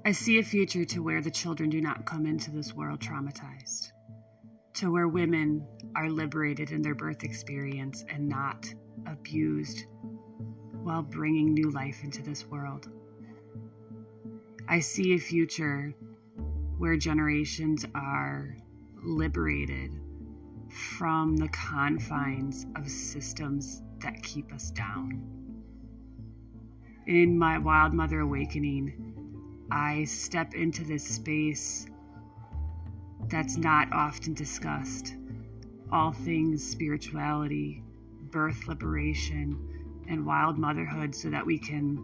I see a future to where the children do not come into this world traumatized, to where women are liberated in their birth experience and not abused while bringing new life into this world. I see a future where generations are liberated from the confines of systems that keep us down. In my Wild Mother Awakening, I step into this space that's not often discussed. All things spirituality, birth liberation, and wild motherhood, so that we can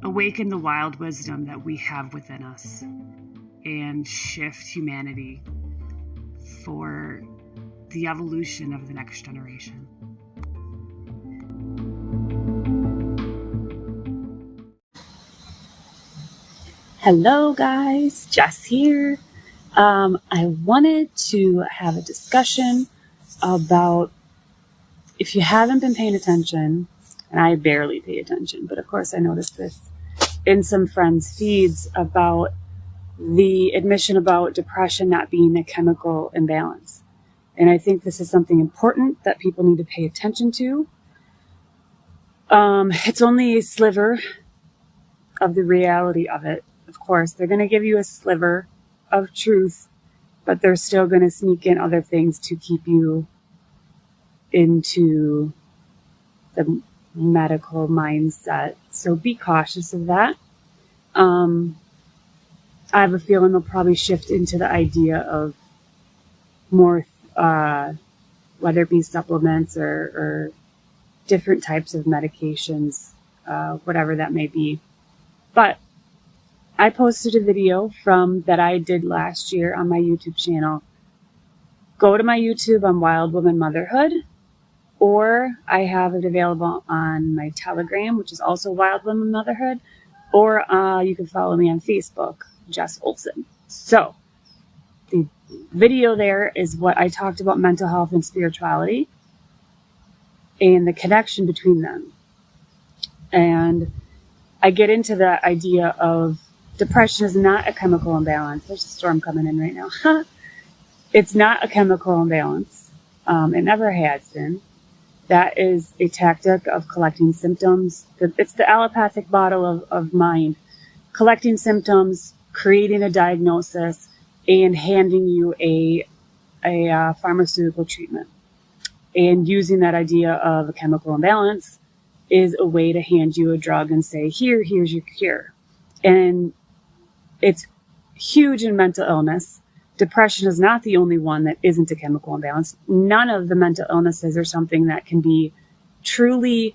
awaken the wild wisdom that we have within us and shift humanity for the evolution of the next generation. Hello guys, Jess here. I wanted to have a discussion about, if you haven't been paying attention, and I barely pay attention, but of course I noticed this in some friends' feeds, about the admission about depression not being a chemical imbalance. And I think this is something important that people need to pay attention to. It's only a sliver of the reality of it. Of course, they're going to give you a sliver of truth, but they're still going to sneak in other things to keep you into the medical mindset. So be cautious of that. I have a feeling they'll probably shift into the idea of more, whether it be supplements or different types of medications, whatever that may be. But I posted a video that I did last year on my YouTube channel. Go to my YouTube on Wild Woman Motherhood, or I have it available on my Telegram, which is also Wild Woman Motherhood, or you can follow me on Facebook, Jess Olson. So the video there is what I talked about mental health and spirituality and the connection between them. And I get into the idea of depression is not a chemical imbalance. There's a storm coming in right now. It's not a chemical imbalance. It never has been. That is a tactic of collecting symptoms. It's the allopathic model of mind. Collecting symptoms, creating a diagnosis, and handing you a pharmaceutical treatment. And using that idea of a chemical imbalance is a way to hand you a drug and say, here's your cure. And it's huge in mental illness. Depression is not the only one that isn't a chemical imbalance. None of the mental illnesses are something that can be truly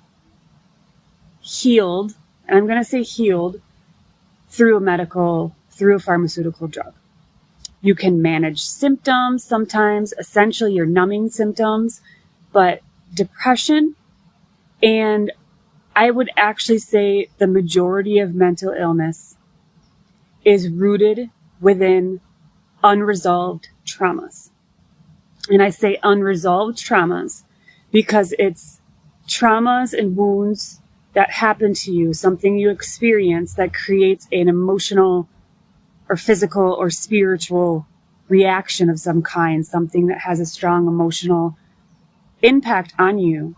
healed, and I'm going to say healed, through a pharmaceutical drug. You can manage symptoms sometimes, essentially you're numbing symptoms, but depression, and I would actually say the majority of mental illness is rooted within unresolved traumas. And I say unresolved traumas because it's traumas and wounds that happen to you, something you experience that creates an emotional or physical or spiritual reaction of some kind, something that has a strong emotional impact on you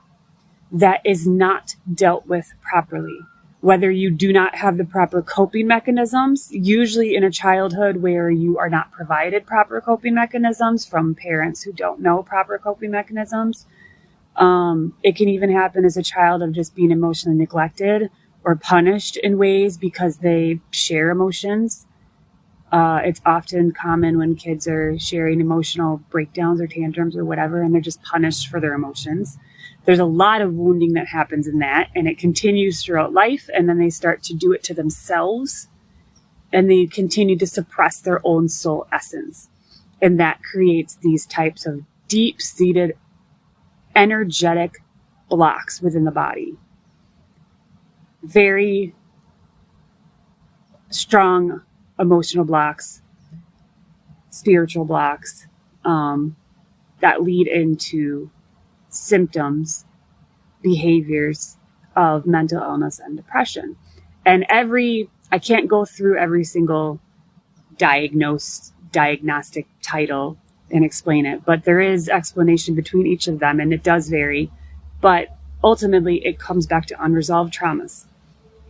that is not dealt with properly. Whether you do not have the proper coping mechanisms, usually in a childhood where you are not provided proper coping mechanisms from parents who don't know proper coping mechanisms. It can even happen as a child of just being emotionally neglected or punished in ways because they share emotions. It's often common when kids are sharing emotional breakdowns or tantrums or whatever, and they're just punished for their emotions. There's a lot of wounding that happens in that, and it continues throughout life, and then they start to do it to themselves, and they continue to suppress their own soul essence. And that creates these types of deep-seated energetic blocks within the body. Very strong emotional blocks, spiritual blocks, that lead into symptoms, behaviors of mental illness and depression. And I can't go through every single diagnostic title and explain it, but there is explanation between each of them, and it does vary. But ultimately, it comes back to unresolved traumas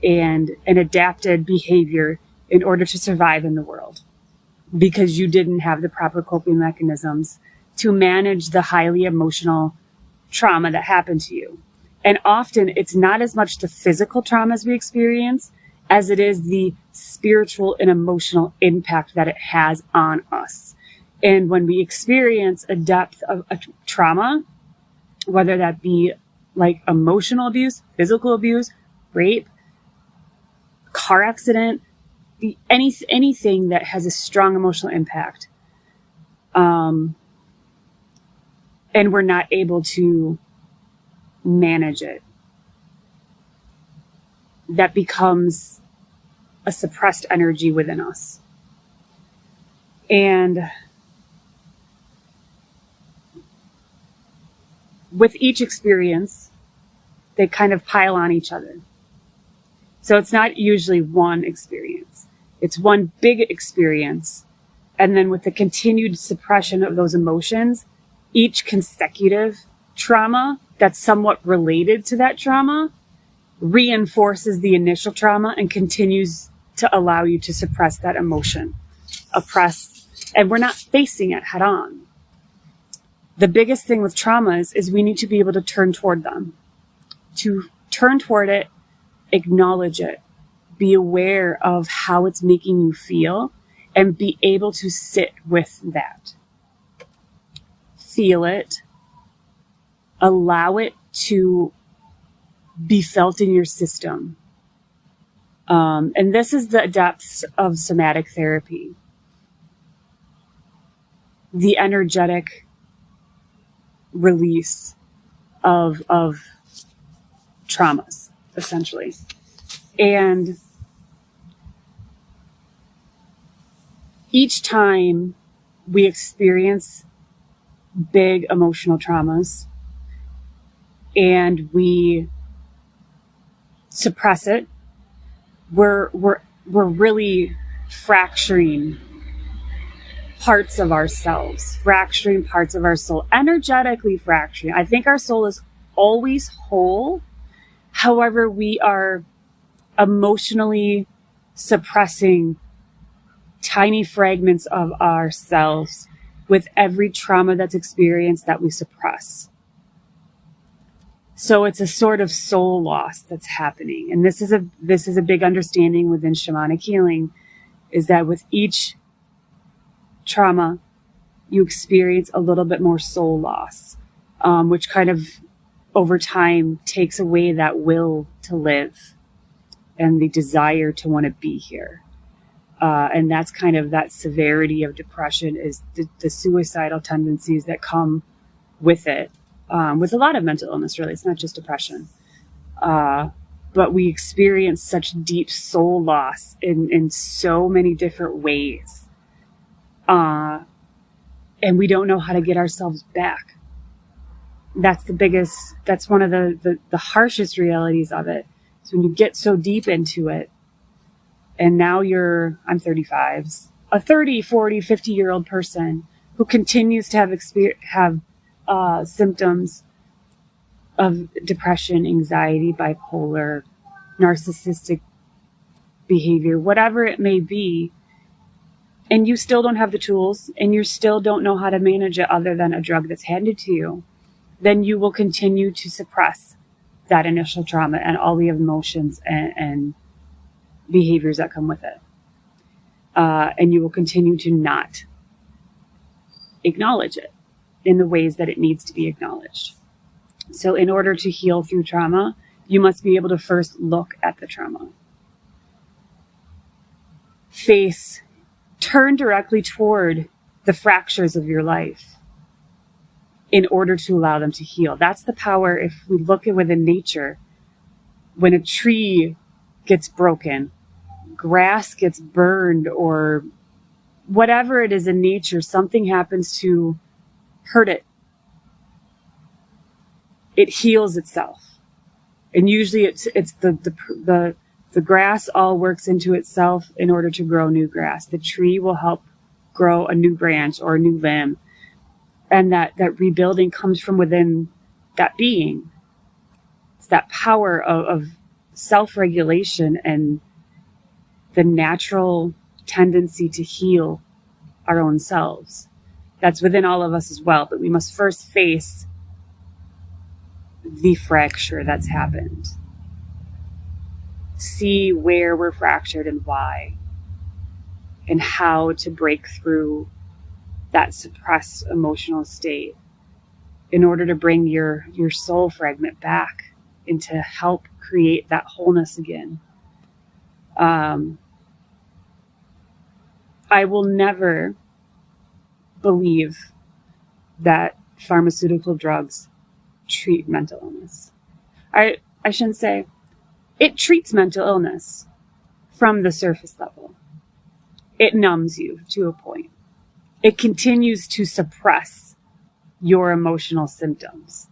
and an adapted behavior in order to survive in the world, because you didn't have the proper coping mechanisms to manage the highly emotional trauma that happened to you. And often it's not as much the physical traumas we experience as it is the spiritual and emotional impact that it has on us. And when we experience a depth of a trauma, whether that be like emotional abuse, physical abuse, rape, car accident, anything that has a strong emotional impact, and we're not able to manage it, that becomes a suppressed energy within us. And with each experience, they kind of pile on each other. So it's not usually one experience. It's one big experience. And then with the continued suppression of those emotions, each consecutive trauma that's somewhat related to that trauma reinforces the initial trauma and continues to allow you to suppress that emotion, and we're not facing it head on. The biggest thing with traumas is we need to be able to turn toward them, to turn toward it, acknowledge it, be aware of how it's making you feel, and be able to sit with that. Feel it, allow it to be felt in your system. And this is the depths of somatic therapy. The energetic release of traumas, essentially. And each time we experience big emotional traumas and we suppress it, we're really fracturing parts of ourselves, fracturing parts of our soul, energetically fracturing. I think our soul is always whole. However, we are emotionally suppressing tiny fragments of ourselves with every trauma that's experienced that we suppress. So it's a sort of soul loss that's happening. And this is a big understanding within shamanic healing, is that with each trauma, you experience a little bit more soul loss, which kind of over time takes away that will to live and the desire to want to be here. And that's kind of that severity of depression, is the suicidal tendencies that come with it. With a lot of mental illness, really. It's not just depression. But we experience such deep soul loss in so many different ways. And we don't know how to get ourselves back. That's one of the harshest realities of it. So when you get so deep into it, and now I'm 35, a 30, 40, 50-year-old person who continues to have symptoms of depression, anxiety, bipolar, narcissistic behavior, whatever it may be, and you still don't have the tools and you still don't know how to manage it other than a drug that's handed to you, then you will continue to suppress that initial trauma and all the emotions and behaviors that come with it. And you will continue to not acknowledge it in the ways that it needs to be acknowledged. So in order to heal through trauma, you must be able to first look at the trauma. Turn directly toward the fractures of your life in order to allow them to heal. That's the power. If we look at within nature, when a tree gets broken, grass gets burned, or whatever it is in nature, something happens to hurt it. It heals itself. And usually it's the The grass all works into itself in order to grow new grass. The tree will help grow a new branch or a new limb. And that rebuilding comes from within that being. It's that power of self-regulation and the natural tendency to heal our own selves. That's within all of us as well, but we must first face the fracture that's happened. See where we're fractured and why, and how to break through that suppressed emotional state in order to bring your soul fragment back and to help create that wholeness again. I will never believe that pharmaceutical drugs treat mental illness. I shouldn't say it treats mental illness from the surface level. It numbs you to a point. It continues to suppress your emotional symptoms.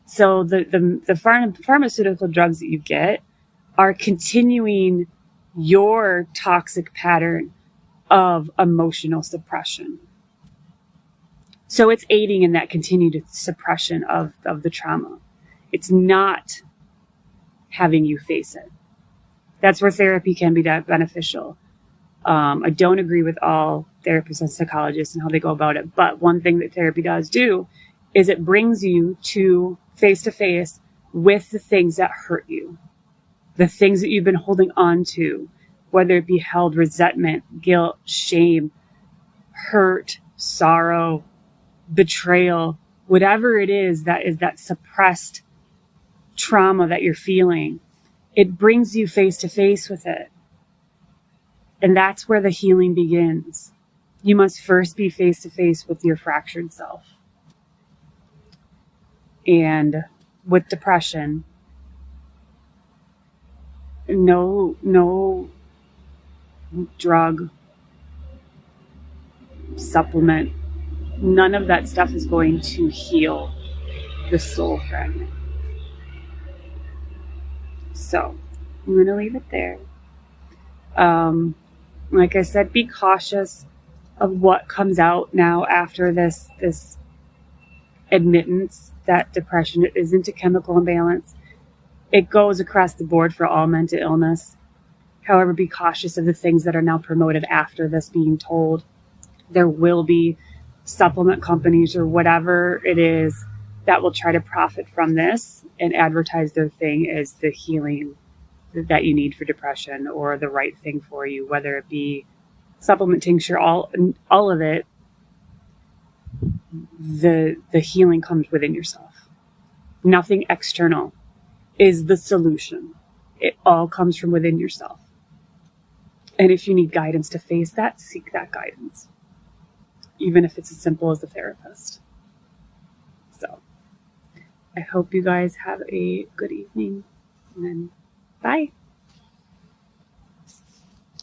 So the pharmaceutical drugs that you get are continuing your toxic pattern of emotional suppression. So it's aiding in that continued suppression of the trauma. It's not having you face it. That's where therapy can be beneficial. I don't agree with all therapists and psychologists and how they go about it. But one thing that therapy does do is it brings you to face with the things that hurt you, the things that you've been holding on to, whether it be held resentment, guilt, shame, hurt, sorrow, betrayal, whatever it is that suppressed trauma that you're feeling. It brings you face to face with it. And that's where the healing begins. You must first be face to face with your fractured self. And with depression, no drug, supplement, none of that stuff is going to heal the soul fragment. So I'm going to leave it there. Like I said, be cautious of what comes out now after this admittance that depression isn't a chemical imbalance. It goes across the board for all mental illness. However, be cautious of the things that are now promoted after this being told. There will be supplement companies or whatever it is that will try to profit from this and advertise their thing as the healing that you need for depression or the right thing for you, whether it be supplement tincture, all of it. The healing comes within yourself. Nothing external is the solution. It all comes from within yourself. And if you need guidance to face that, seek that guidance, even if it's as simple as a therapist. So I hope you guys have a good evening, and bye.